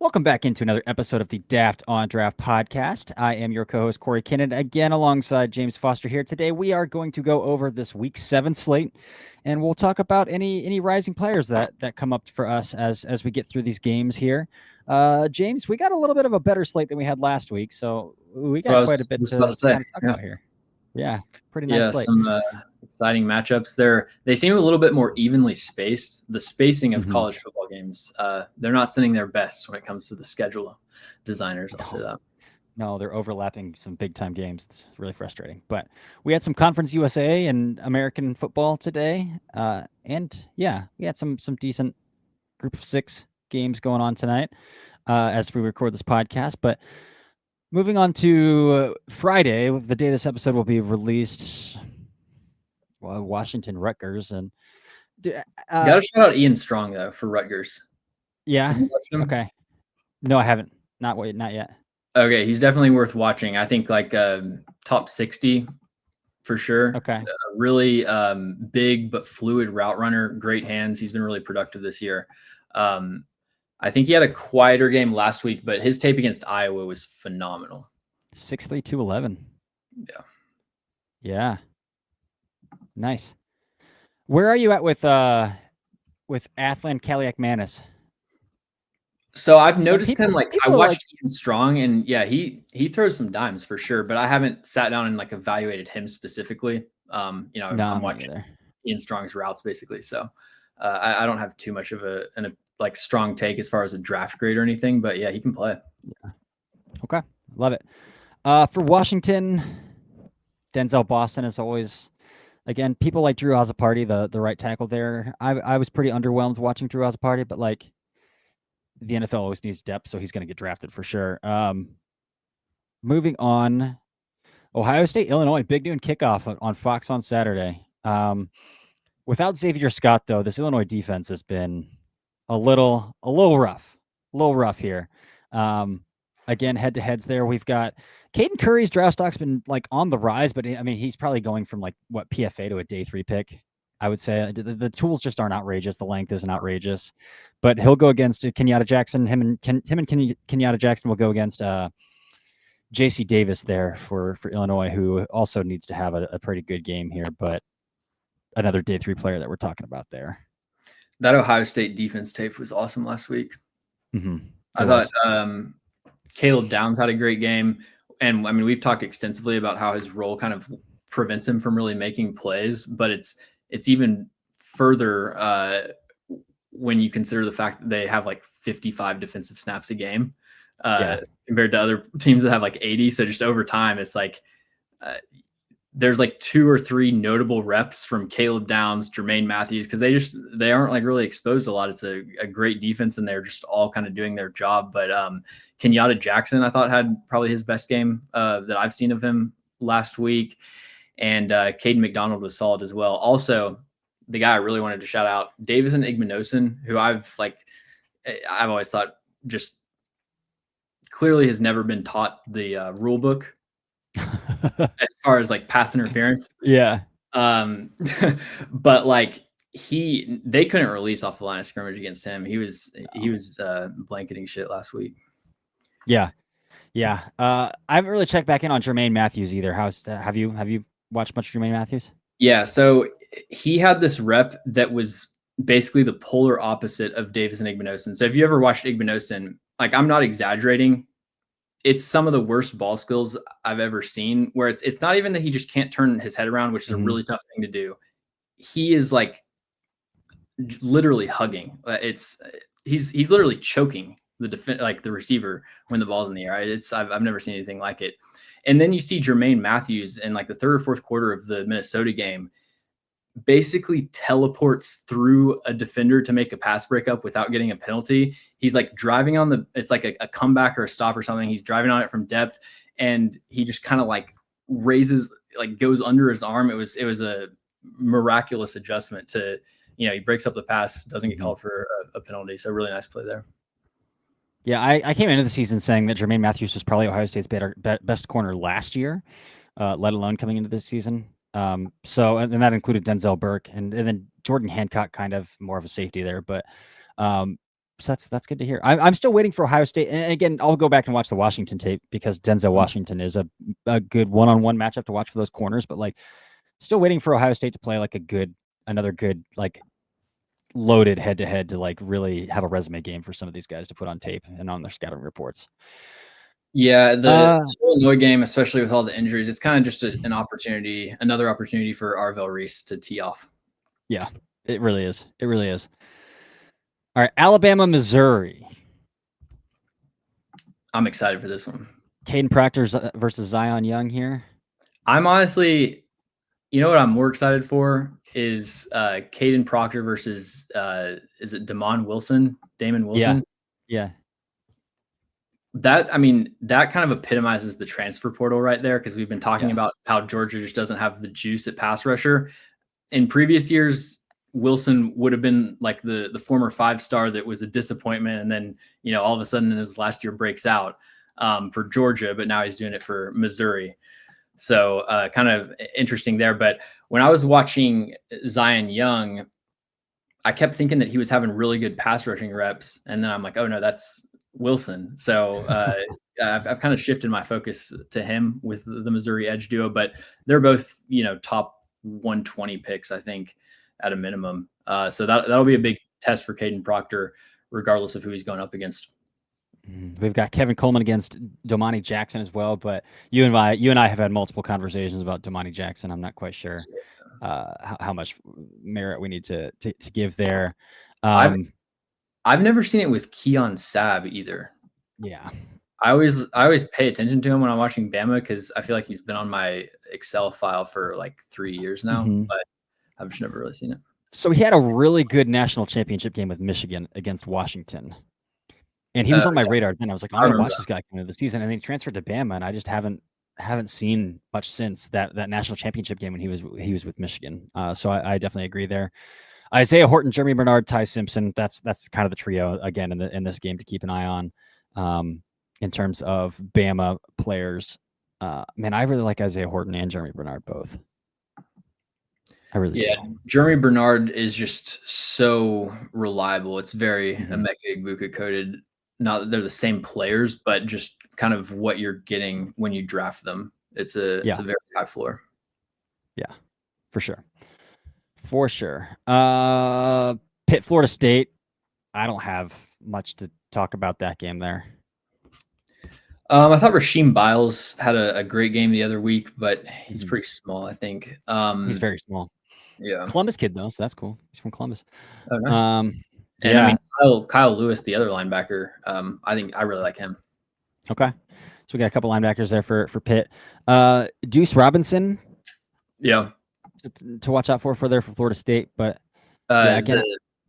Welcome back into another episode of the Daft on Draft podcast. I am your co-host Corey Kinnan, again alongside James Foster here. Today we are going to go over this Week 7 slate, and we'll talk about any rising players that come up for us as we get through these games here. James, we got a little bit of a better slate than we had last week, so we So I got was quite a bit just about to to say, kind of talk yeah, about here. Yeah, pretty nice yeah, slate. some exciting matchups there. They seem a little bit more evenly spaced. The spacing of college football games, they're not sending their best when it comes to the schedule designers. I'll say that. No, they're overlapping some big time games. It's really frustrating. But we had some Conference USA and American football today, and yeah, we had some decent Group of 6 games going on tonight as we record this podcast. But moving on to Friday, the day this episode will be released, Washington Rutgers, and Got to shout out Ian Strong though for Rutgers. yeah, Have you watched him? okay. No, I haven't. Not yet. Okay, he's definitely worth watching. I think like top 60 for sure. Okay. Really big but fluid route runner. Great hands. He's been really productive this year. I think he had a quieter game last week, but his tape against Iowa was phenomenal. 6'3", 211. Yeah. Yeah. Nice. Where are you at with Athlan Kaliak-Manis? So I've noticed him, like, I watched Ian Strong, and yeah, he throws some dimes for sure, but I haven't sat down and like evaluated him specifically. I'm watching Ian Strong's routes basically. So I don't have too much of a like strong take as far as a draft grade or anything, but yeah, he can play. Yeah. Okay. Love it. For Washington, Denzel Boston is always, again, people like Drew Azzopardi, the right tackle there. I was pretty underwhelmed watching Drew Azzopardi, but like the NFL always needs depth, so he's going to get drafted for sure. Moving on, Ohio State, Illinois, big noon kickoff on Fox on Saturday. Without Xavier Scott, though, this Illinois defense has been a little rough here. Again, head-to-heads there. We've got Caden Curry's draft stock's been like on the rise, but I mean, he's probably going from like PFA to a day 3 pick. I would say the tools just aren't outrageous. The length isn't outrageous, but he'll go against Kenyatta Jackson. Him and Kenyatta Jackson will go against J.C. Davis there for Illinois, who also needs to have a pretty good game here, but another day 3 player that we're talking about there. That Ohio State defense tape was awesome last week. I thought Caleb Downs had a great game. And I mean, we've talked extensively about how his role kind of prevents him from really making plays, but it's even further when you consider the fact that they have like 55 defensive snaps a game compared to other teams that have like 80. So just over time, it's like there's like 2 or 3 notable reps from Caleb Downs, Jermaine Matthews, because they aren't like really exposed a lot. It's a great defense, and they're just all kind of doing their job. But Kenyatta Jackson, I thought, had probably his best game that I've seen of him last week. And Caden McDonald was solid as well. Also, the guy I really wanted to shout out, Davison Igbinosun, who I've always thought just clearly has never been taught the rule book as far as like pass interference. Yeah. But like they couldn't release off the line of scrimmage against him. He was blanketing shit last week. Yeah. I haven't really checked back in on Jermaine Matthews either. Have you watched much of Jermaine Matthews? Yeah. So he had this rep that was basically the polar opposite of Davison Igbinosun. So if you ever watched Igbinosun, like, I'm not exaggerating, it's some of the worst ball skills I've ever seen, where it's not even that he just can't turn his head around, which is a really tough thing to do. He is like literally hugging. He's literally choking the receiver when the ball's in the air. I've never seen anything like it. And then you see Jermaine Matthews in like the 3rd or 4th quarter of the Minnesota game basically teleports through a defender to make a pass breakup without getting a penalty. He's like driving it's like a comeback or a stop or something. He's driving on it from depth, and he just kind of like raises, like goes under his arm. It was a miraculous adjustment to, he breaks up the pass, doesn't get called for a penalty. So really nice play there. Yeah, I came into the season saying that Jermaine Matthews was probably Ohio State's best corner last year, let alone coming into this season. So, and that included Denzel Burke and then Jordan Hancock, kind of more of a safety there. But So that's good to hear. I'm still waiting for Ohio State, and again, I'll go back and watch the Washington tape because Denzel Washington is a good one-on-one matchup to watch for those corners. But like, still waiting for Ohio State to play like another good like loaded head-to-head to like really have a resume game for some of these guys to put on tape and on their scouting reports. Yeah, the Illinois game, especially with all the injuries, it's kind of just an opportunity, another opportunity for Arvell Reese to tee off. Yeah, it really is. It really is. All right, Alabama, Missouri. I'm excited for this one. Caden Proctor versus Zion Young here. I'm honestly, you know what I'm more excited for is Caden Proctor versus is it Damon Wilson? Damon Wilson? Yeah. That kind of epitomizes the transfer portal right there, because we've been talking about how Georgia just doesn't have the juice at pass rusher. In previous years, Wilson would have been like the former 5-star that was a disappointment, and then all of a sudden in his last year breaks out for Georgia, but now he's doing it for Missouri. So kind of interesting there. But when I was watching Zion Young, I kept thinking that he was having really good pass rushing reps, and then I'm like, oh no, that's Wilson. So I've kind of shifted my focus to him with the Missouri edge duo, but they're both top 120 picks, I think, at a minimum. So that'll be a big test for Caden Proctor, regardless of who he's going up against. We've got Kevin Coleman against Domani Jackson as well, but you and I have had multiple conversations about Domani Jackson. I'm not quite sure how much merit we need to give there. I've never seen it with Keon Sabb either. Yeah. I always pay attention to him when I'm watching Bama, because I feel like he's been on my Excel file for like 3 years now, but I've just never really seen it. So he had a really good national championship game with Michigan against Washington. And he was on my radar. Then I was like, I'm going to watch this guy come into the season. And then he transferred to Bama, and I just haven't seen much since that national championship game when he was with Michigan. So I definitely agree there. Isaiah Horton, Jeremy Bernard, Ty Simpson. That's kind of the trio again in this game to keep an eye on. In terms of Bama players, man, I really like Isaiah Horton and Jeremy Bernard both. I really do. Jeremy Bernard is just so reliable. It's very Emeka Egbuka coded. Not that they're the same players, but just kind of what you're getting when you draft them. It's a very high floor. Yeah, for sure. For sure. Pitt, Florida State. I don't have much to talk about that game there. I thought Rasheem Biles had a great game the other week, but he's pretty small, I think. He's very small. Yeah. Columbus kid, though, so that's cool. He's from Columbus. Oh, nice. And I mean, Kyle Lewis, the other linebacker, I think I really like him. Okay. So we got a couple linebackers there for Pitt. Deuce Robinson. Yeah. To watch out for Florida State. But again,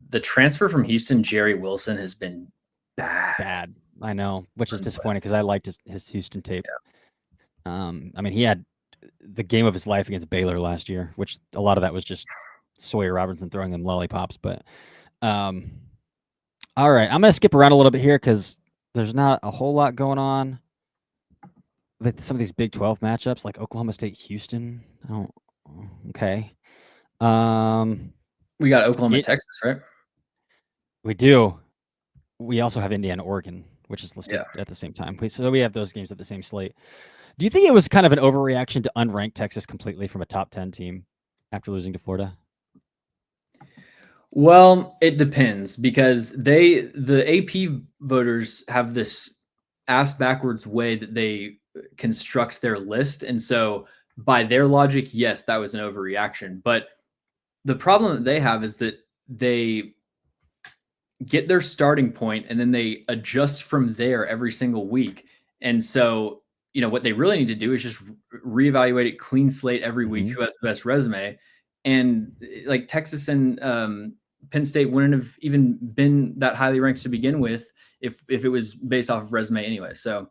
the transfer from Houston, Jerry Wilson, has been bad. I know, which is disappointing because I liked his Houston tape. Yeah. I mean, he had the game of his life against Baylor last year, which a lot of that was just Sawyer Robinson throwing them lollipops. But all right, I'm gonna skip around a little bit here because there's not a whole lot going on with some of these Big 12 matchups, like Oklahoma State, Houston. Okay. We got Oklahoma, Texas, right? We do. We also have Indiana, Oregon, which is listed at the same time. So we have those games at the same slate. Do you think it was kind of an overreaction to unrank Texas completely from a top 10 team after losing to Florida? Well, it depends, because the AP voters have this ass backwards way that they construct their list. And so by their logic, yes, that was an overreaction. But the problem that they have is that they get their starting point and then they adjust from there every single week. And so, what they really need to do is just reevaluate it, clean slate every week, who has the best resume. And like Texas and Penn State wouldn't have even been that highly ranked to begin with if it was based off of resume anyway. So,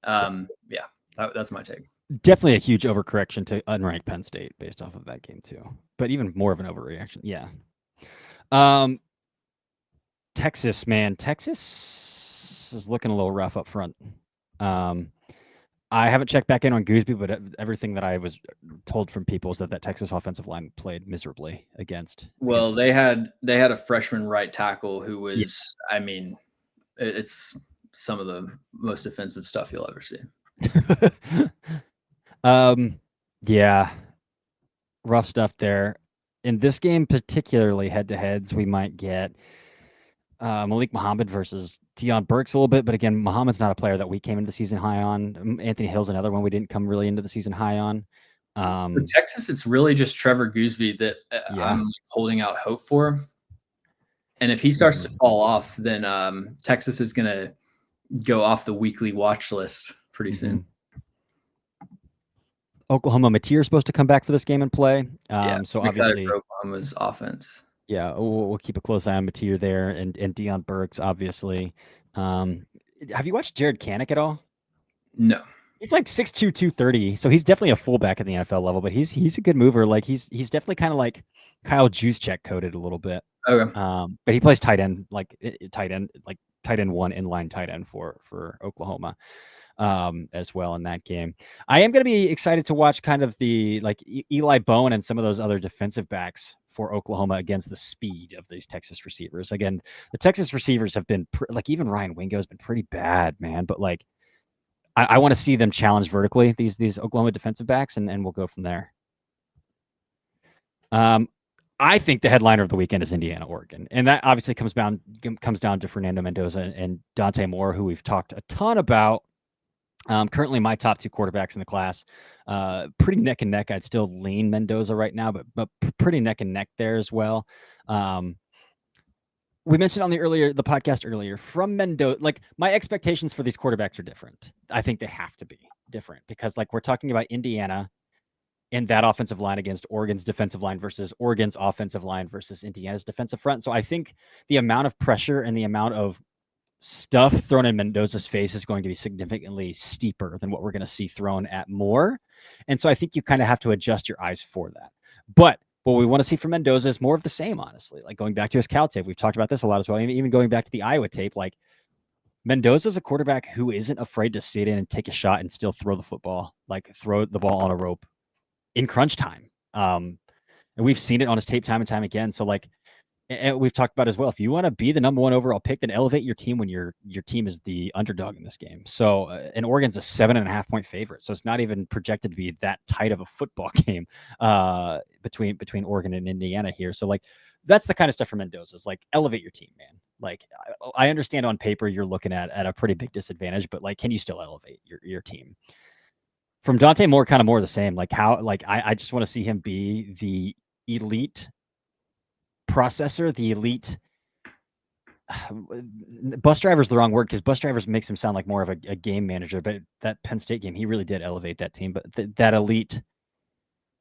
that's my take. Definitely a huge overcorrection to unranked Penn State based off of that game too, but even more of an overreaction. Yeah. Texas, man, Texas is looking a little rough up front. I haven't checked back in on Gooseby, but everything that I was told from people is that Texas offensive line played miserably against. Well, against they had a freshman right tackle who yeah. was, I mean, it's some of the most offensive stuff you'll ever see. Yeah, rough stuff there. In this game, particularly head-to-heads, we might get Malik Muhammad versus Deion Burks a little bit, but again, Muhammad's not a player that we came into the season high on. Anthony Hill's another one we didn't come really into the season high on. For Texas, it's really just Trevor Gooseby that Yeah. I'm holding out hope for. And if he starts to fall off, then Texas is going to go off the weekly watch list pretty soon. Oklahoma Mateer is supposed to come back for this game and play. Yeah, So I'm excited obviously, for Oklahoma's offense. yeah, we'll keep a close eye on Mateer there, and Deion Burks, obviously. Have you watched Jared Kanek at all? No. He's like 6'2", 230, so he's definitely a fullback at the NFL level, but he's a good mover. Like he's definitely kind of like Kyle Juszczyk coded a little bit. Okay. But he plays tight end, like tight end one inline tight end for Oklahoma. As well in that game. I am going to be excited to watch kind of the Eli Bowen and some of those other defensive backs for Oklahoma against the speed of these Texas receivers. Again, the Texas receivers have been even Ryan Wingo has been pretty bad, man. But like, I want to see them challenge vertically these Oklahoma defensive backs, and we'll go from there. I think the headliner of the weekend is Indiana, Oregon, and that obviously comes down to Fernando Mendoza and Dante Moore, who we've talked a ton about. Currently, my top two quarterbacks in the class, pretty neck and neck. I'd still lean Mendoza right now, but pretty neck and neck there as well. We mentioned on the podcast earlier from Mendoza, like my expectations for these quarterbacks are different. I think they have to be different because like we're talking about Indiana and that offensive line against Oregon's defensive line versus Oregon's offensive line versus Indiana's defensive front. So I think the amount of pressure and the amount of stuff thrown in Mendoza's face is going to be significantly steeper than what we're going to see thrown at Moore. And so I think you kind of have to adjust your eyes for that. But what we want to see from Mendoza is more of the same, honestly. Like going back to his Cal tape, we've talked about this a lot as well. Even going back to the Iowa tape, like Mendoza's a quarterback who isn't afraid to sit in and take a shot and still throw the football, like throw the ball on a rope in crunch time. And we've seen it on his tape time and time again. So like, and we've talked about as well. If you want to be the number one overall pick, then elevate your team when your team is the underdog in this game. So, and Oregon's a 7.5 point favorite, so it's not even projected to be that tight of a football game between Oregon and Indiana here. So, like, that's the kind of stuff for Mendoza's like elevate your team, man. Like, I understand on paper you're looking at a pretty big disadvantage, but like, can you still elevate your team? From Dante Moore, kind of more the same. Like how, like I just want to see him be the elite processor, the elite bus driver is the wrong word because bus drivers makes him sound like more of a game manager, but that Penn State game, he really did elevate that team. But that elite,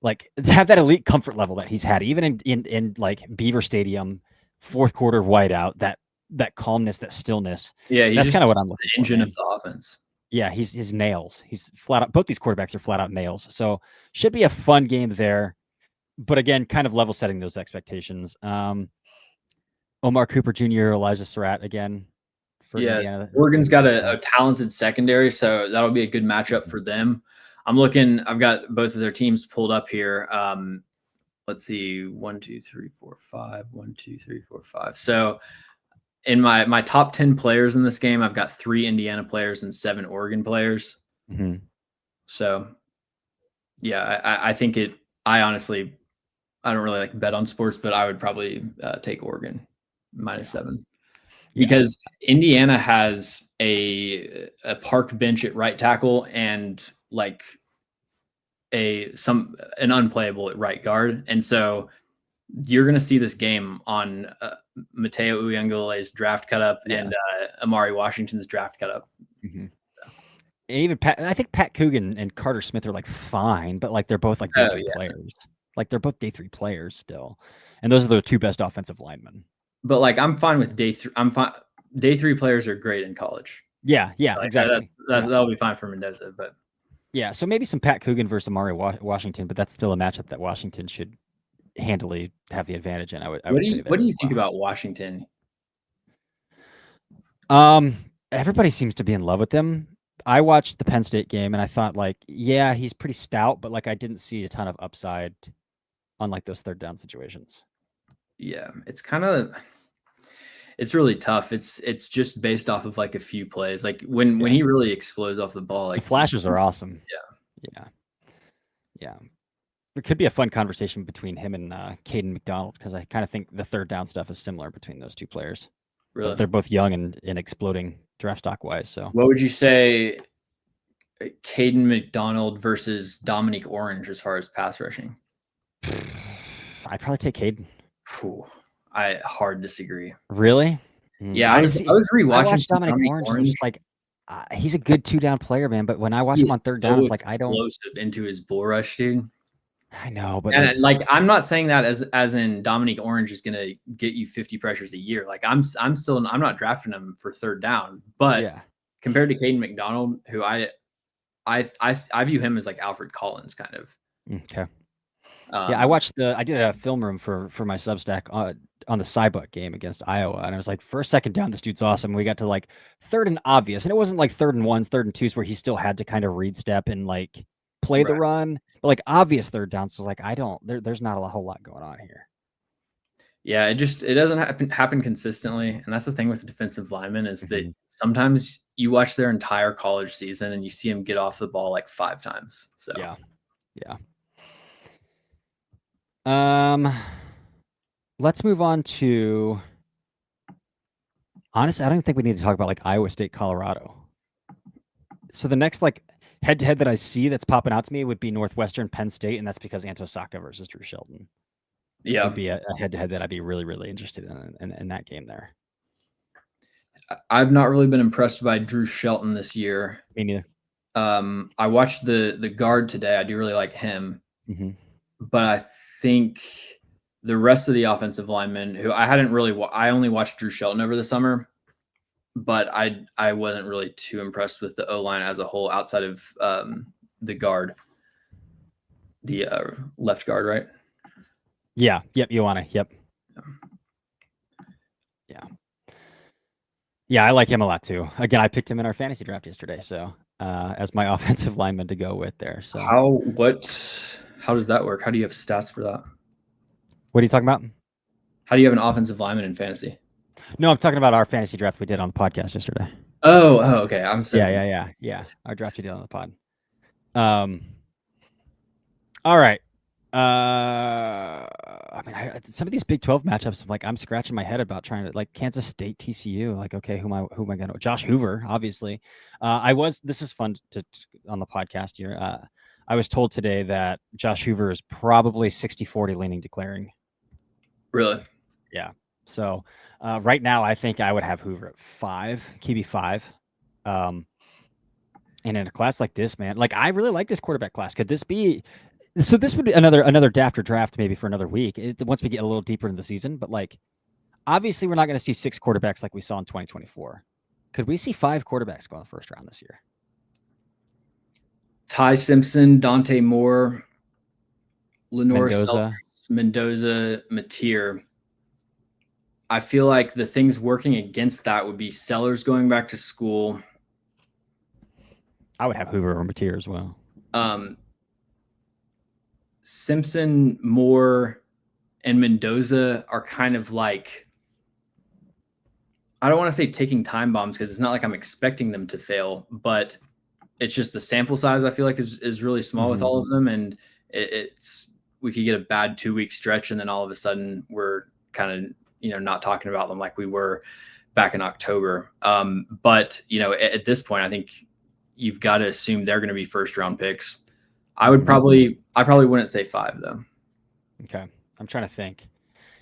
like have that elite comfort level that he's had, even in like Beaver Stadium, fourth quarter whiteout, that calmness, that stillness. Yeah, that's kind of what I'm looking for. Engine man. of the offense. Yeah, he's his nails. He's flat out. Both these quarterbacks are flat out nails. So should be a fun game there. But again, kind of level setting those expectations. Omar Cooper Jr., Elijah Surratt again for Indiana. Oregon's got a talented secondary, so that'll be a good matchup for them. I've got both of their teams pulled up here. Let's see, 1, 2, 3, 4, 5. 1, 2, 3, 4, 5. So in my top 10 players in this game, I've got 3 Indiana players and 7 Oregon players. Mm-hmm. So yeah, I think I honestly, I don't really like bet on sports, but I would probably take Oregon -7 because Indiana has a park bench at right tackle and like an unplayable at right guard, and so you're going to see this game on Mateo Uyungale's draft cut up and Amari Washington's draft cut up. Mm-hmm. So. And even I think Pat Coogan and Carter Smith are like fine, but like they're both like day 3 players. Like they're both day 3 players still, and those are the 2 best offensive linemen. But like I'm fine with day 3. I'm fine. Day 3 players are great in college. Yeah, like, exactly. That'll be fine for Mendoza, but yeah. So maybe some Pat Coogan versus Amari Washington, but that's still a matchup that Washington should handily have the advantage in. I would say that. What do you think about Washington? Everybody seems to be in love with them. I watched the Penn State game and I thought like, yeah, he's pretty stout, but like I didn't see a ton of upside on like those third down situations. Yeah, it's really tough. It's just based off of like a few plays. Like when he really explodes off the ball, The like flashes are awesome. yeah. Yeah. Yeah. There could be a fun conversation between him and Caden McDonald because I kind of think the third down stuff is similar between those two players. Really? They're both young and exploding draft stock wise. So What would you say Caden McDonald versus Dominique Orange as far as pass rushing? I'd probably take Caden. I hard disagree. Really? Yeah, I was rewatching I watched Dominic Dominique Orange. Orange. Like, he's a good 2-down player, man. But when I watch him on third down, it's like I don't. Explosive into his bull rush, dude. I know, but And like I'm not saying that as in Dominique Orange is going to get you 50 pressures a year. Like I'm not drafting him for third down, but yeah. Compared to Caden McDonald, who I view him as like Alfred Collins kind of. Okay. Yeah, I did a film room for my Substack on the Cybuck game against Iowa, and I was like, first, second down, this dude's awesome. We got to like third and obvious, and it wasn't like third and ones, third and twos where he still had to kind of read step and like play the run, but like obvious third downs. So like there's not a whole lot going on here. Yeah, it doesn't happen consistently, and that's the thing with the defensive linemen is that sometimes you watch their entire college season and you see them get off the ball like 5 times. So yeah. Let's move on to. Honestly, I don't think we need to talk about like Iowa State, Colorado. So the next like head-to-head that I see that's popping out to me would be Northwestern, Penn State, and that's because Anto Saka versus Drew Shelton. Yeah, would be a head-to-head that I'd be really, really interested in that game there. I've not really been impressed by Drew Shelton this year. Me neither. I watched the guard today. I do really like him, but I think the rest of the offensive linemen, who I only watched Drew Shelton over the summer, but I wasn't really too impressed with the O-line as a whole outside of the guard, the left guard, right? Yeah. Yep. Ioana. Yep. Yeah. I like him a lot too. Again, I picked him in our fantasy draft yesterday, so as my offensive lineman to go with there. So how does that work? How do you have stats for that? What are you talking about? How do you have an offensive lineman in fantasy? No, I'm talking about our fantasy draft we did on the podcast yesterday. Oh, okay. I'm sorry. Yeah. Our draft we did on the pod. All right. I mean, some of these Big 12 matchups, like I'm scratching my head about trying to like Kansas State, TCU. Like, okay, who am I going to? Josh Hoover, obviously. This is fun on the podcast here. I was told today that Josh Hoover is probably 60-40 leaning declaring. Really? Yeah. So right now, I think I would have Hoover at 5, QB 5. And in a class like this, man, like I really like this quarterback class. Could this be? So this would be another draft maybe for another week once we get a little deeper in the season. But like, obviously, we're not going to see 6 quarterbacks like we saw in 2024. Could we see 5 quarterbacks go in the first round this year? Ty Simpson, Dante Moore, Lenore Mendoza, Mateer. I feel like the things working against that would be Sellers going back to school. I would have Hoover or Mateer as well. Simpson, Moore, and Mendoza are kind of like, I don't want to say taking time bombs because it's not like I'm expecting them to fail, but it's just the sample size I feel like is really small with all of them. And we could get a bad 2-week stretch and then all of a sudden we're kind of, not talking about them like we were back in October. But at this point, I think you've got to assume they're going to be first round picks. I probably wouldn't say 5 though. Okay. I'm trying to think.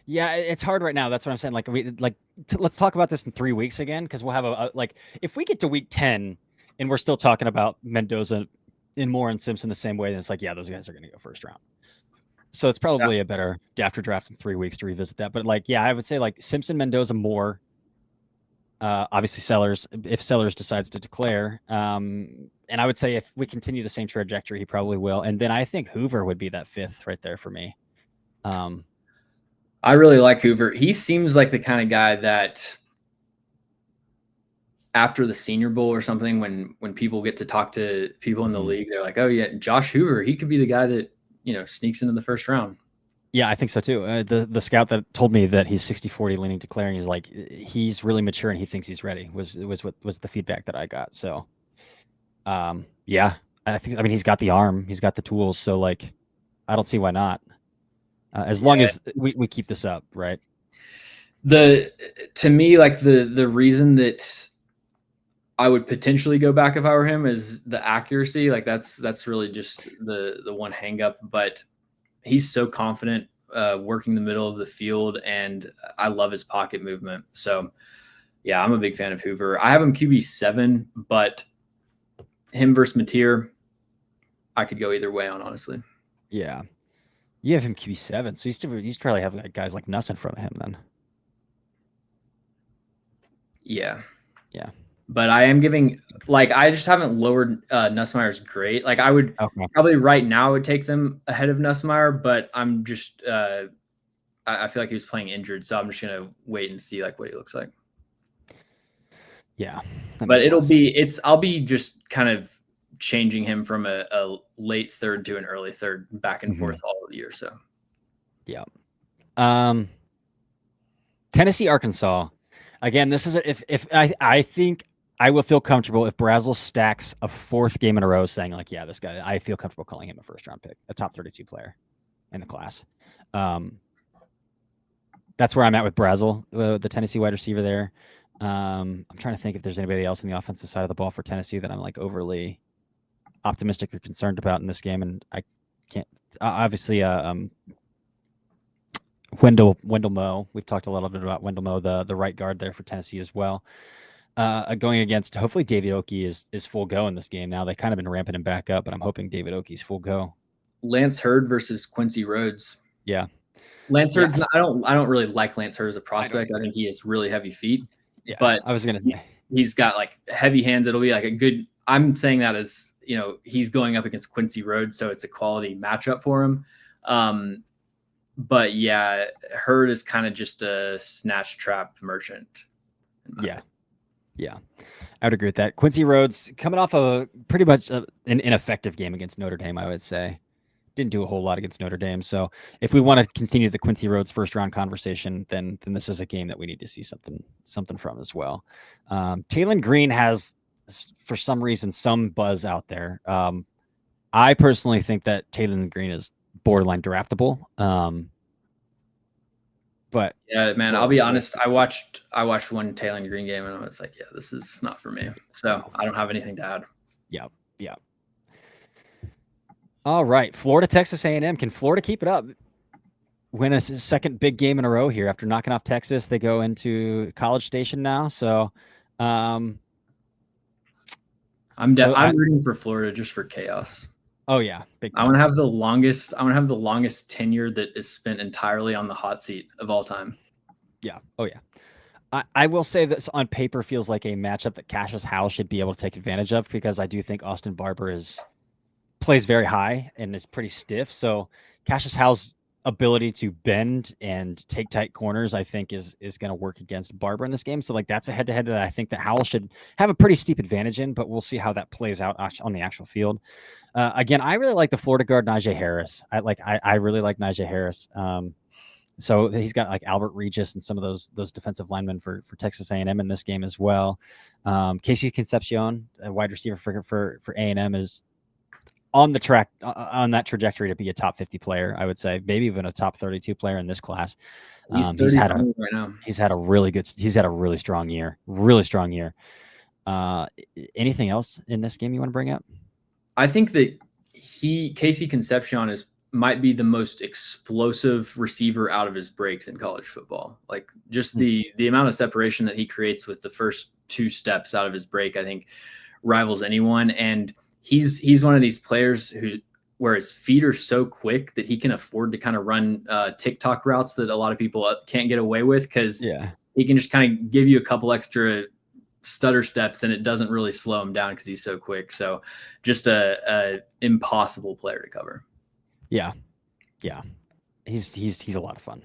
Yeah, it's hard right now. That's what I'm saying. Like let's talk about this in 3 weeks again. Cause we'll have if we get to week 10 and we're still talking about Mendoza and Moore and Simpson the same way, then it's like, yeah, those guys are going to go first round. So it's probably a better after draft in 3 weeks to revisit that. But like, yeah, I would say like Simpson, Mendoza, Moore, obviously Sellers, if Sellers decides to declare, and I would say if we continue the same trajectory, he probably will. And then I think Hoover would be that 5th right there for me. I really like Hoover. He seems like the kind of guy that after the Senior Bowl or something, when people get to talk to people in the league, they're like, "Oh yeah, Josh Hoover, he could be the guy that sneaks into the first round." Yeah, I think so too. The scout that told me that he's 60-40 leaning to Clary, he's like, he's really mature and he thinks he's ready. Was what was the feedback that I got. So, yeah, I mean, he's got the arm, he's got the tools. So, like, I don't see why not. As long Yeah, as we keep this up, right? To me, like the reason that I would potentially go back if I were him is the accuracy. Like that's really just the one hang up. But he's so confident working the middle of the field, and I love his pocket movement. So yeah, I'm a big fan of Hoover. I have him QB7, but him versus Mateer, I could go either way on, honestly. Yeah, you have him QB7, so he's probably have guys like Nuss in front of him then. Yeah. Yeah. But I am giving, like, I just haven't lowered Nussmeier's grade. Like, I would probably right now I would take them ahead of Nussmeier, but I'm just, I feel like he was playing injured, so I'm just gonna wait and see like what he looks like. Yeah, but I'll be just kind of changing him from a late third to an early third, back and forth all the year. So, yeah. Tennessee, Arkansas. Again, this is if I think I will feel comfortable if Brazel stacks a fourth game in a row saying like, yeah, this guy, I feel comfortable calling him a first round pick, a top 32 player in the class. That's where I'm at with Brazel, the Tennessee wide receiver there. I'm trying to think if there's anybody else on the offensive side of the ball for Tennessee that I'm like overly optimistic or concerned about in this game, and I can't. Obviously, Wendell Moe. We've talked a little bit about Wendell Moe, the right guard there for Tennessee as well. Going against, hopefully David Oki is full go in this game. Now they've kind of been ramping him back up, but I'm hoping David Oki's full go. Lance Hurd versus Quincy Rhodes. Yeah, Lance Hurd's. Yes. I don't really like Lance Hurd as a prospect. I think he has really heavy feet. Yeah, but I was gonna say he's got like heavy hands. It'll be like a good. I'm saying that as he's going up against Quincy Rhodes, so it's a quality matchup for him. But yeah, Hurd is kind of just a snatch trap merchant. Yeah. Yeah. I would agree with that. Quincy Rhodes coming off a pretty much an ineffective game against Notre Dame, I would say. Didn't do a whole lot against Notre Dame. So if we want to continue the Quincy Rhodes first round conversation, then this is a game that we need to see something from as well. Taylon Green has, for some reason, some buzz out there. I personally think that Taylon Green is borderline draftable. But yeah, man, I'll be honest. I watched one Taylon Green game and I was like, yeah, this is not for me. So I don't have anything to add. Yeah. Yeah. All right. Florida, Texas A&M. Can Florida keep it up? Win a second big game in a row here after knocking off Texas. They go into College Station now. So I'm rooting for Florida just for chaos. Oh yeah, big time. I want to have the longest tenure that is spent entirely on the hot seat of all time. Yeah. Oh yeah. I will say this on paper feels like a matchup that Cassius Howell should be able to take advantage of, because I do think Austin Barber plays very high and is pretty stiff. So Cassius Howell's ability to bend and take tight corners, I think, is going to work against Barber in this game. So like that's a head-to-head that I think that Howell should have a pretty steep advantage in, but we'll see how that plays out on the actual field. Again, I really like the Florida guard Najee Harris. I really like Najee Harris. So he's got like Albert Regis and some of those defensive linemen for Texas A&M in this game as well. Casey Concepcion, a wide receiver for A&M, is on the track on that trajectory to be a top 50 player. I would say maybe even a top 32 player in this class. He's 30 right now. He's had a really strong year. Really strong year. Anything else in this game you want to bring up? I think that Casey Concepcion might be the most explosive receiver out of his breaks in college football. Like just the amount of separation that he creates with the first two steps out of his break, I think rivals anyone. And he's one of these players where his feet are so quick that he can afford to kind of run TikTok routes that a lot of people can't get away with, because he can just kind of give you a couple extra stutter steps and it doesn't really slow him down because he's so quick. So just a impossible player to cover. Yeah. He's a lot of fun.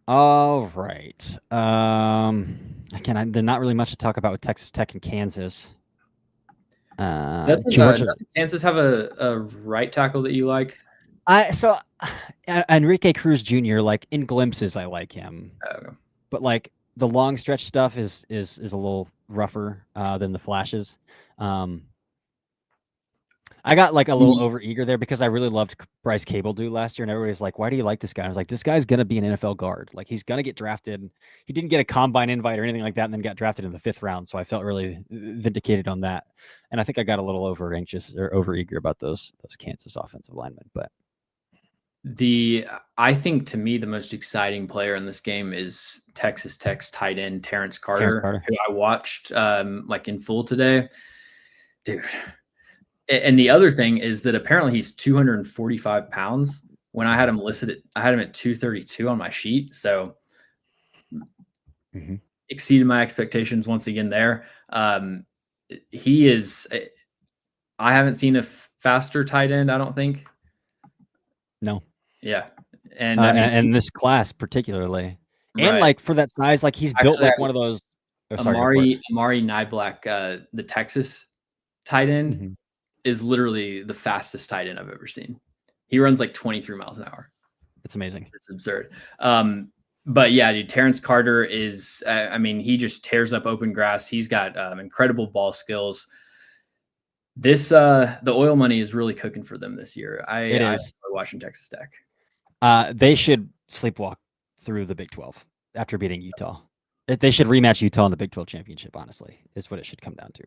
All right. Again, there's not really much to talk about with Texas Tech and Kansas. Georgia. Doesn't Kansas have a right tackle that you like? Enrique Cruz Jr. Like in glimpses, I like him, but like the long stretch stuff is a little rougher than the flashes. I got like a little over eager there because I really loved Bryce Cable dude last year, and everybody's like, "Why do you like this guy?" I was like, "This guy's gonna be an NFL guard. Like he's gonna get drafted." He didn't get a combine invite or anything like that, and then got drafted in the 5th round. So I felt really vindicated on that, and I think I got a little over anxious or over eager about those Kansas offensive linemen. But I think to me the most exciting player in this game is Texas Tech's tight end Terrence Carter, who I watched like in full today, dude. And the other thing is that apparently he's 245 pounds. When I had him listed, I had him at 232 on my sheet. So exceeded my expectations once again there. He is, I haven't seen a faster tight end, I don't think. No. Yeah. And I mean, and this class particularly. And like for that size, like he's built like one of those. Amari Niblack, the Texas tight end, is literally the fastest tight end I've ever seen. He runs like 23 miles an hour. It's amazing. It's absurd. But yeah, dude, Terrence Carter is, I mean, he just tears up open grass. He's got incredible ball skills. The oil money is really cooking for them this year. I enjoy watching Texas Tech. They should sleepwalk through the Big 12 after beating Utah. They should rematch Utah in the Big 12 championship, honestly, is what it should come down to.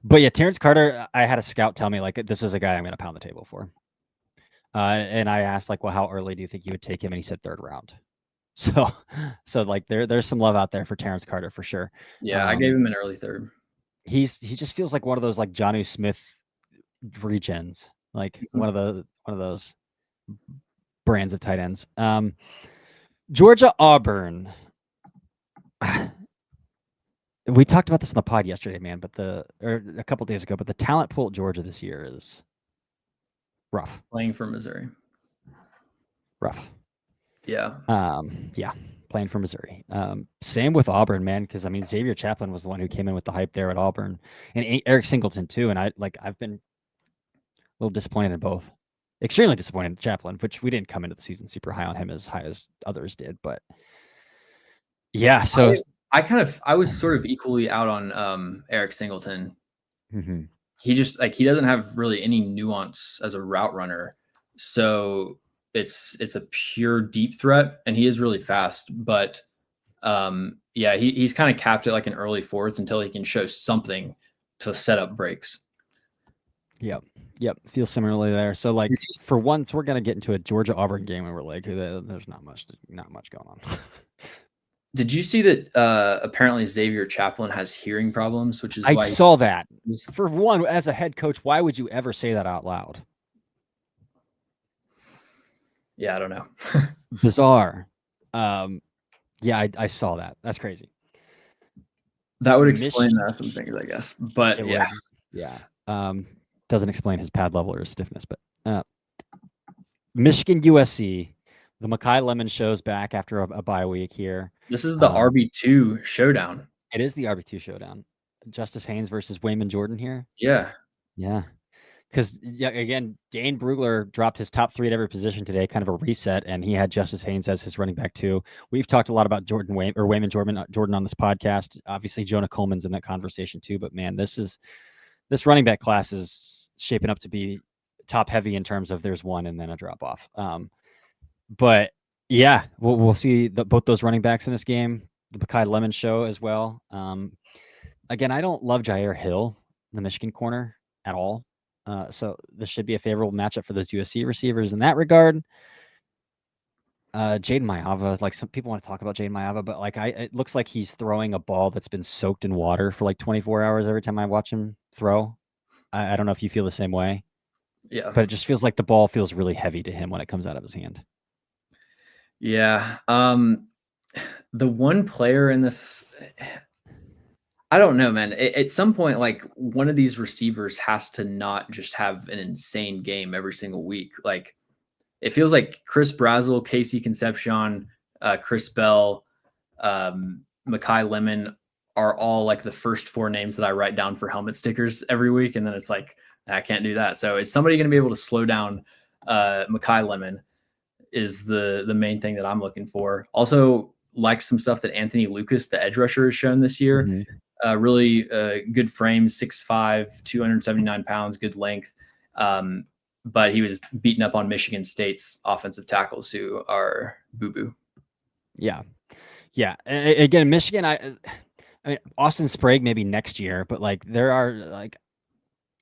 But yeah, Terrence Carter, I had a scout tell me, like, this is a guy I'm going to pound the table for. And I asked, like, well, how early do you think you would take him? And he said 3rd round. So like, there's some love out there for Terrence Carter for sure. Yeah, I gave him an early 3rd. He just feels like one of those, like, Jonnu Smith regens, like one of those brands of tight ends. Georgia Auburn. We talked about this in the pod yesterday, man, but or a couple days ago, but the talent pool at Georgia this year is rough. Playing for Missouri. Rough. Yeah. Yeah, playing for Missouri. Same with Auburn, man, because I mean Xavier Chaplin was the one who came in with the hype there at Auburn, and Eric Singleton too. And I've been a little disappointed in both. Extremely disappointed in Chaplin, which we didn't come into the season super high on him as high as others did, but yeah. So I was sort of equally out on Eric Singleton. He just he doesn't have really any nuance as a route runner, so it's a pure deep threat, and he is really fast. But yeah, he's kind of capped at like an early 4th until he can show something to set up breaks. Yep. Feels similarly there. So like for once, we're gonna get into a Georgia Auburn game, and we're like, there's not much going on. Did you see that apparently Xavier Chaplin has hearing problems, which is why I saw that. For one, as a head coach, why would you ever say that out loud? Yeah, I don't know. Bizarre. Yeah, I saw that. That's crazy. That would explain some things, I guess. But yeah. Yeah. Doesn't explain his pad level or his stiffness, but Michigan USC. The Mekhi Lemon show's back after a bye week here. This is the RB2 showdown. It is the RB2 showdown. Justice Haynes versus Wayman Jordan here. Yeah. Because again, Dane Brugler dropped his top 3 at every position today, kind of a reset, and he had Justice Haynes as his running back too. We've talked a lot about Wayman Jordan on this podcast. Obviously, Jonah Coleman's in that conversation too. But man, this running back class is shaping up to be top heavy in terms of there's one and then a drop off. But yeah, we'll see both those running backs in this game. The Mekhi Lemon show as well. Again, I don't love Jair Hill, the Michigan corner, at all. So this should be a favorable matchup for those USC receivers in that regard. Jaden Mayava, like some people want to talk about Jaden Mayava, but like it looks like he's throwing a ball that's been soaked in water for like 24 hours every time I watch him throw. I don't know if you feel the same way. Yeah. But it just feels like the ball feels really heavy to him when it comes out of his hand. Yeah. The one player in this, I don't know, man. At some point, like one of these receivers has to not just have an insane game every single week. Like it feels like Chris Brazzell, Casey Concepcion, Chris Bell, Mekhi Lemon are all like the first 4 names that I write down for helmet stickers every week. And then it's like, I can't do that. So is somebody going to be able to slow down Mekhi Lemon is the main thing that I'm looking for. Also like some stuff that Anthony Lucas, the edge rusher, has shown this year. Mm-hmm. Really good frame, 6'5", 279 pounds, good length. But he was beaten up on Michigan State's offensive tackles who are boo-boo. Yeah. Yeah. Again, Michigan, I mean, Austin Sprague maybe next year, but like there are like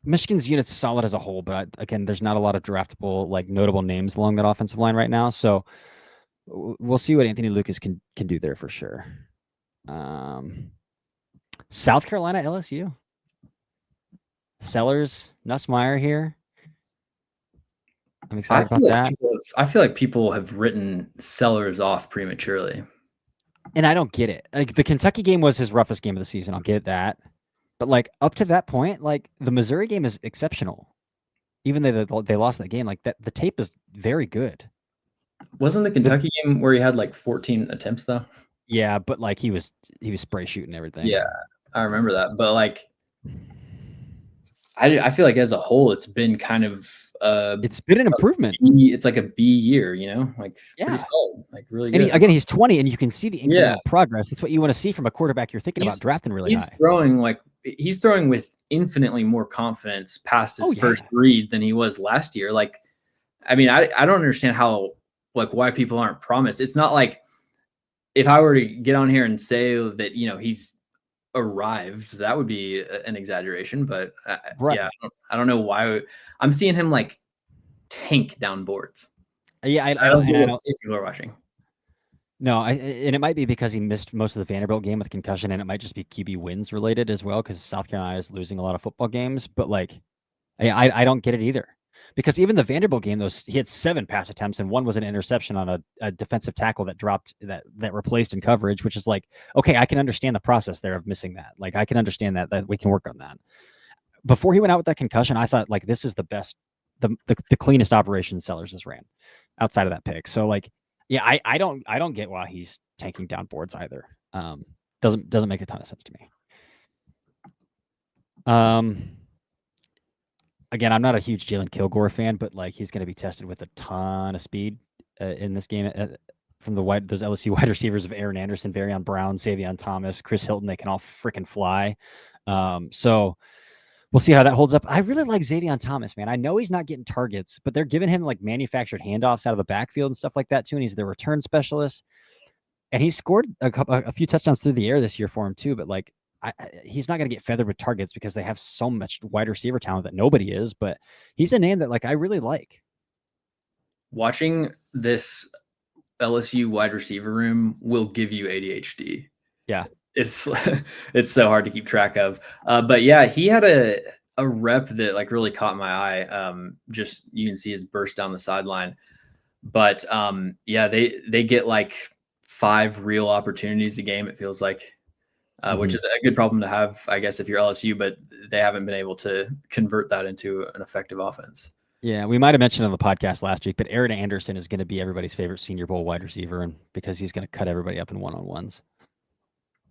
Michigan's unit's solid as a whole, but again, there's not a lot of draftable, like notable names along that offensive line right now. So we'll see what Anthony Lucas can do there for sure. South Carolina, LSU. Sellers, Nussmeier here. I'm excited about that. I feel like people have written Sellers off prematurely. And I don't get it. Like the Kentucky game was his roughest game of the season. I'll get that. But like up to that point, like the Missouri game is exceptional. Even though they lost that game, like that, the tape is very good. Wasn't the Kentucky game where he had like 14 attempts though? Yeah, but like he was spray shooting everything. Yeah, I remember that. But like, I feel like as a whole, it's been kind of it's been an improvement. It's like a B year, you know, like pretty solid, like really good. And he's 20, and you can see the incremental progress. That's what you want to see from a quarterback you're thinking about drafting really high. He's throwing with infinitely more confidence past his first read than he was last year. Like, I mean, I don't understand how, like, why people aren't promised. It's not like if I were to get on here and say that, you know, he's arrived, that would be an exaggeration, but yeah, I don't know why I'm seeing him like tank down boards. Yeah, I don't know what people are watching. No, and it might be because he missed most of the Vanderbilt game with concussion, and it might just be QB wins related as well because South Carolina is losing a lot of football games. But like, I don't get it either, because even the Vanderbilt game, he had 7 pass attempts and 1 was an interception on a defensive tackle that dropped that replaced in coverage, which is like, okay, I can understand the process there of missing that. Like, I can understand that we can work on that. Before he went out with that concussion, I thought like this is the best, the cleanest operation Sellers has ran outside of that pick. So like, yeah, I don't get why he's tanking down boards either. Doesn't make a ton of sense to me. Again, I'm not a huge Jalen Kilgore fan, but like he's going to be tested with a ton of speed in this game from those LSU wide receivers of Aaron Anderson, Varion Brown, Savion Thomas, Chris Hilton. They can all freaking fly. So we'll see how that holds up. I really like Savion Thomas, man. I know he's not getting targets, but they're giving him like manufactured handoffs out of the backfield and stuff like that too. And he's the return specialist, and he scored a few touchdowns through the air this year for him too. But like, he's not going to get feathered with targets because they have so much wide receiver talent that nobody is, but he's a name that like I really like. Watching this LSU wide receiver room will give you ADHD. Yeah. It's so hard to keep track of. But yeah, he had a rep that like really caught my eye. Just you can see his burst down the sideline. But yeah, they get like 5 real opportunities a game, it feels like. Which is a good problem to have, I guess, if you're LSU, but they haven't been able to convert that into an effective offense. Yeah, we might have mentioned on the podcast last week, but Aaron Anderson is going to be everybody's favorite Senior Bowl wide receiver, and because he's going to cut everybody up in one-on-ones.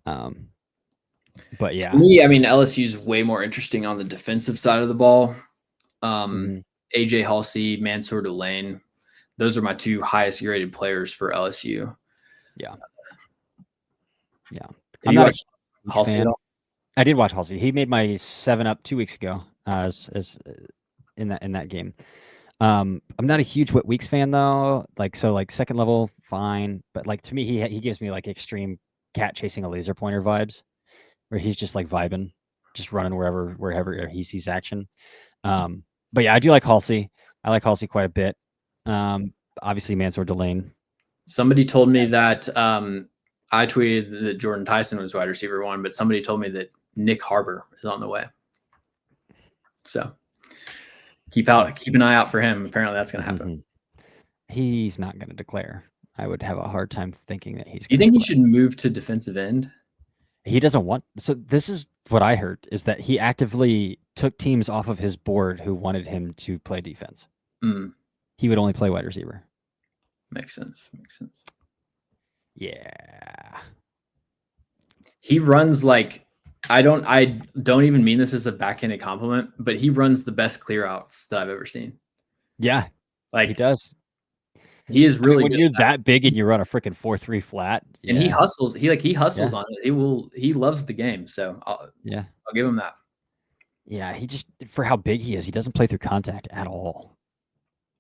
But yeah, to me, I mean, LSU is way more interesting on the defensive side of the ball. AJ Halsey, Mansour Delane, those are my 2 highest graded players for LSU. Yeah, yeah. I'm not a Halsey fan. I did watch Halsey. He made my 7-up 2 weeks ago as in that game. I'm not a huge Whit Weeks fan though. Like, so like second level, fine. But like to me, he gives me like extreme cat chasing a laser pointer vibes, where he's just like vibing, just running wherever he sees action. But yeah, I do like Halsey. I like Halsey quite a bit. Obviously Mansour Delane. Somebody told me that I tweeted that Jordan Tyson was wide receiver 1, but somebody told me that Nick Harbor is on the way. So keep an eye out for him. Apparently that's going to happen. He's not going to declare. I would have a hard time thinking that he's. Do you think he should move to defensive end? He doesn't want. So this is what I heard, is that he actively took teams off of his board who wanted him to play defense. He would only play wide receiver. Makes sense. Yeah. He runs like I don't even mean this as a backhanded compliment, but he runs the best clear outs that I've ever seen. Yeah, Like he does. he is really when good you're at that. that big and you run a freaking 4.3 flat, And he yeah, hustles. He hustles yeah, on it. He loves the game. So yeah, I'll give him that. yeah. He just for how big he is, he doesn't play through contact at all.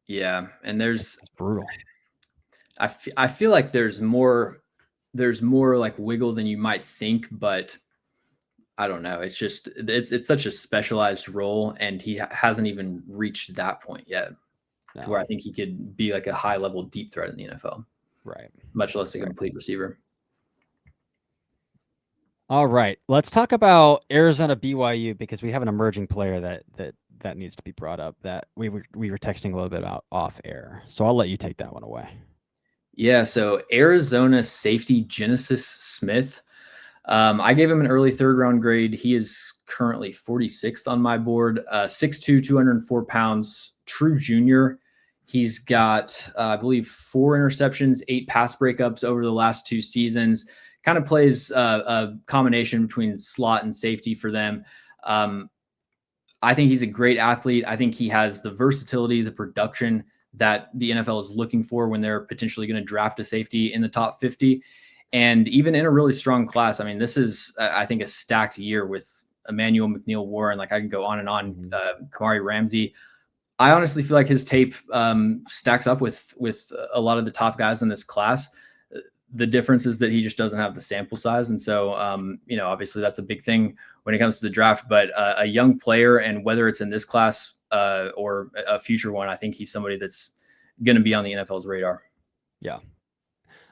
Yeah, and It's brutal. I feel like there's more like wiggle than you might think, but I don't know. It's just it's such a specialized role, and he hasn't even reached that point yet, to where No, I think he could be like a high level deep threat in the NFL, right. much less a Right. complete receiver. All right, let's talk about Arizona BYU because we have an emerging player that needs to be brought up that we were texting a little bit about off air. So I'll let you take that one away. Yeah, so Arizona safety Genesis Smith. I gave him an early third round grade. He is currently 46th on my board. 6'2", 204 pounds, true junior. He's got, I believe, 4 interceptions, 8 pass breakups over the last 2 seasons. Kind of plays a combination between slot and safety for them. I think he's a great athlete. I think he has the versatility, the production that the NFL is looking for when they're potentially going to draft a safety in the top 50. And even in a really strong class, I mean, this is, I think, a stacked year with Emmanuel McNeil Warren. Like I can go on and on. Kamari Ramsey. I honestly feel like his tape stacks up with a lot of the top guys in this class. The difference is that he just doesn't have the sample size, and so obviously that's a big thing when it comes to the draft. But a young player, and whether it's in this class or a future one, I think he's somebody that's going to be on the NFL's radar. Yeah,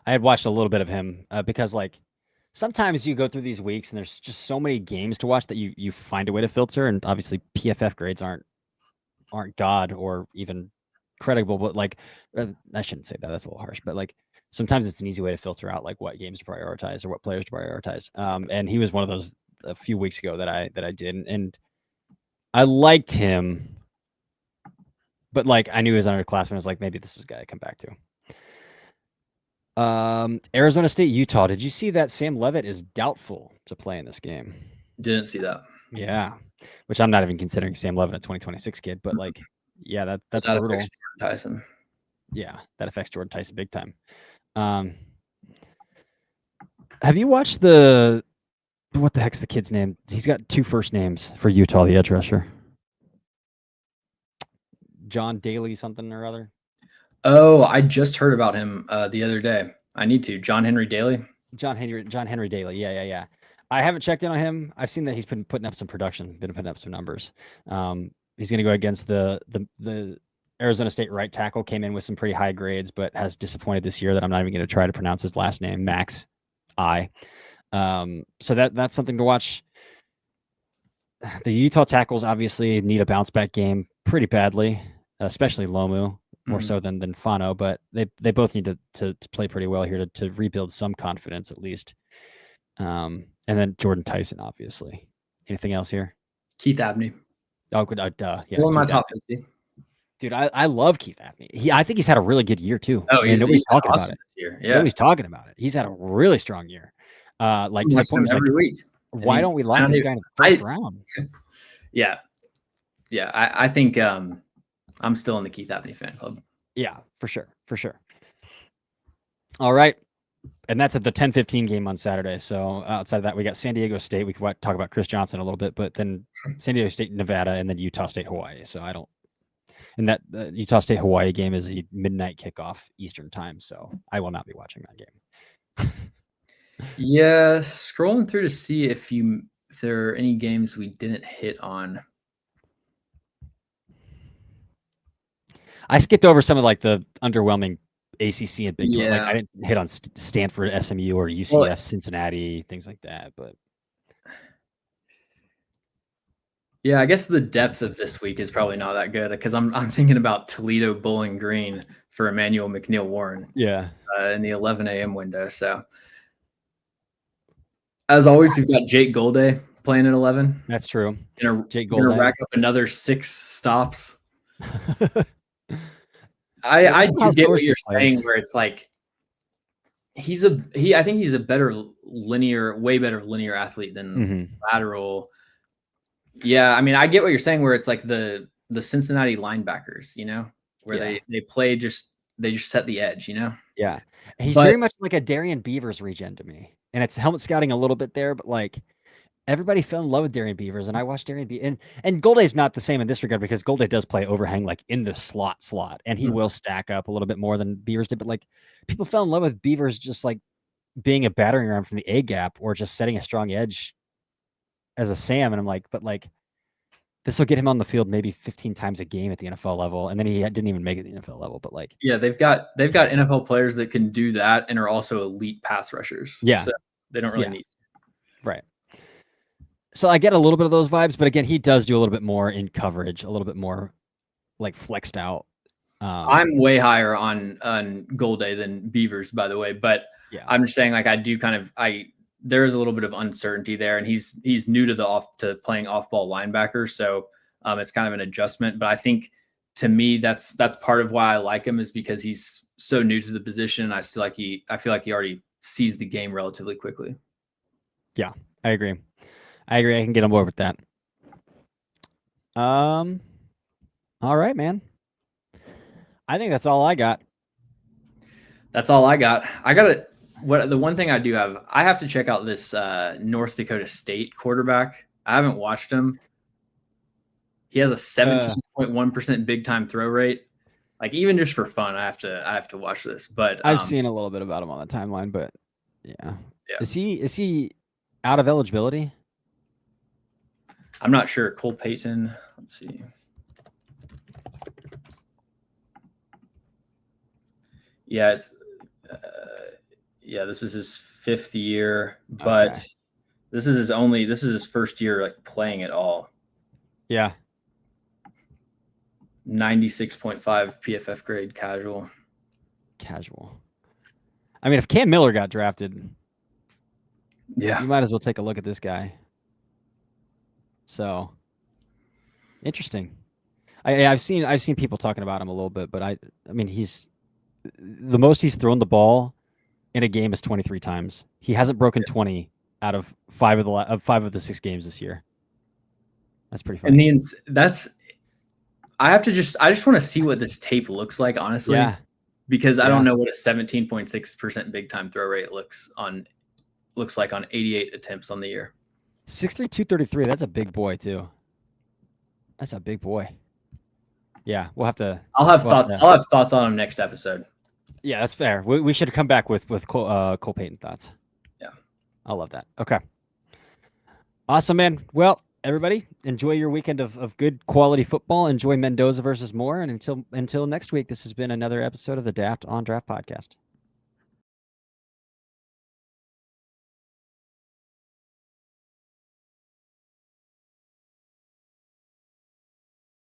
I had watched a little bit of him because like sometimes you go through these weeks and there's just so many games to watch that you find a way to filter, and obviously PFF grades aren't God or even credible, but like I shouldn't say that. That's a little harsh, but like sometimes it's an easy way to filter out like what games to prioritize or what players to prioritize. And he was one of those a few weeks ago that I did, and I liked him, but like I knew he was underclassman. I was like, maybe this is a guy I come back to. Arizona State, Utah. Did you see that Sam Levitt is doubtful to play in this game? Didn't see that. Yeah, which I'm not even considering Sam Levitt a 2026 kid, but like, yeah, that's that brutal. affects Jordan Tyson. Yeah, that affects Jordan Tyson big time. Have you watched what the heck's the kid's name? He's got 2 first names for Utah, the edge rusher. John Daly something or other. Oh, I just heard about him the other day. I need to. John Henry Daly. John Henry Daly. Yeah. I haven't checked in on him. I've seen that he's been putting up some production, been putting up some numbers. He's going to go against the Arizona State right tackle. Came in with some pretty high grades, but has disappointed this year. That I'm not even going to try to pronounce his last name. Max I. So that's something to watch. The Utah tackles obviously need a bounce back game pretty badly, especially Lomu, more so than Fano, but they both need to play pretty well here to rebuild some confidence at least. And then Jordan Tyson, obviously. Anything else here? Keith Abney. Oh, good. Yeah, still in my Keith top Abney. 50. Dude, I love Keith Abney. I think he's had a really good year too. Oh, nobody's talking awesome about it. This year. Yeah, Nobody's talking about it. He's had a really strong year. Like to the point where every week. Why don't we lock this guy in the first round? Yeah. I think I'm still in the Keith Abney fan club. Yeah, for sure. All right. And that's at the 10-15 game on Saturday. So outside of that, we got San Diego State. We could talk about Chris Johnson a little bit, but then San Diego State, Nevada, and then Utah State, Hawaii. So I don't. And that Utah State Hawaii game is a midnight kickoff Eastern time. So I will not be watching that game. Yeah, scrolling through to see if there are any games we didn't hit on. I skipped over some of like the underwhelming ACC and Big 12. Like I didn't hit on Stanford, SMU, or UCF, Cincinnati, things like that. But yeah, I guess the depth of this week is probably not that good because I'm thinking about Toledo, Bowling Green for Emmanuel McNeil Warren. Yeah, in the 11 a.m. window. So as always, we've got Jake Golday playing at 11. That's true. Jake Golday rack up another 6 stops. I do get what you're saying, where it's like I think he's a way better linear athlete than lateral. Yeah, I mean, I get what you're saying, where it's like the Cincinnati linebackers, where they play they just set the edge, Yeah. He's very much like a Darian Beavers regen to me. And it's helmet scouting a little bit there, but like everybody fell in love with Darian Beavers, and I watched Darian Beavers. And Golday's not the same in this regard, because Golday does play overhang like in the slot, and he will stack up a little bit more than Beavers did. But like people fell in love with Beavers just like being a battering ram from the A gap or just setting a strong edge as a Sam. And I'm like, but like this will get him on the field maybe 15 times a game at the NFL level, and then he didn't even make it to the NFL level. But like, yeah, they've got NFL players that can do that and are also elite pass rushers. Yeah, so they don't really need to. Right. So I get a little bit of those vibes, but again, he does do a little bit more in coverage, a little bit more like flexed out. I'm way higher on Golday than Beavers, by the way, but I'm just saying, like, there is a little bit of uncertainty there, and he's new to playing off-ball linebacker, so it's kind of an adjustment. But I think, to me, that's part of why I like him, is because he's so new to the position. I feel like he already sees the game relatively quickly. Yeah, I agree. I can get on board with that. All right, man. I think that's all I got. That's all I got. The one thing I do have, I have to check out this North Dakota State quarterback. I haven't watched him. He has a 17.1% big time throw rate. Like, even just for fun, I have to watch this. But I've seen a little bit about him on the timeline, but yeah. Is he out of eligibility? I'm not sure. Cole Payton. Let's see. Yeah, it's this is his 5th year, but this is his first year like playing at all. Yeah. 96.5 PFF grade casual. I mean, if Cam Miller got drafted, you might as well take a look at this guy. So interesting. I've seen people talking about him a little bit, but I mean, he's the most he's thrown the ball in a game is 23 times. He hasn't broken 20 out of 5 of the 6 games this year. That's pretty funny. And I just want to see what this tape looks like, honestly. Yeah. Because I don't know what a 17.6% big time throw rate looks like on 88 attempts on the year. 6'3", 233. That's a big boy too. That's a big boy. Yeah, we'll have to. I'll have thoughts on him next episode. Yeah, that's fair. We should come back with Cole Payton thoughts. Yeah, I love that. Okay, awesome, man. Well, everybody, enjoy your weekend of good quality football. Enjoy Mendoza versus Moore, and until next week, this has been another episode of the Daft on Draft podcast.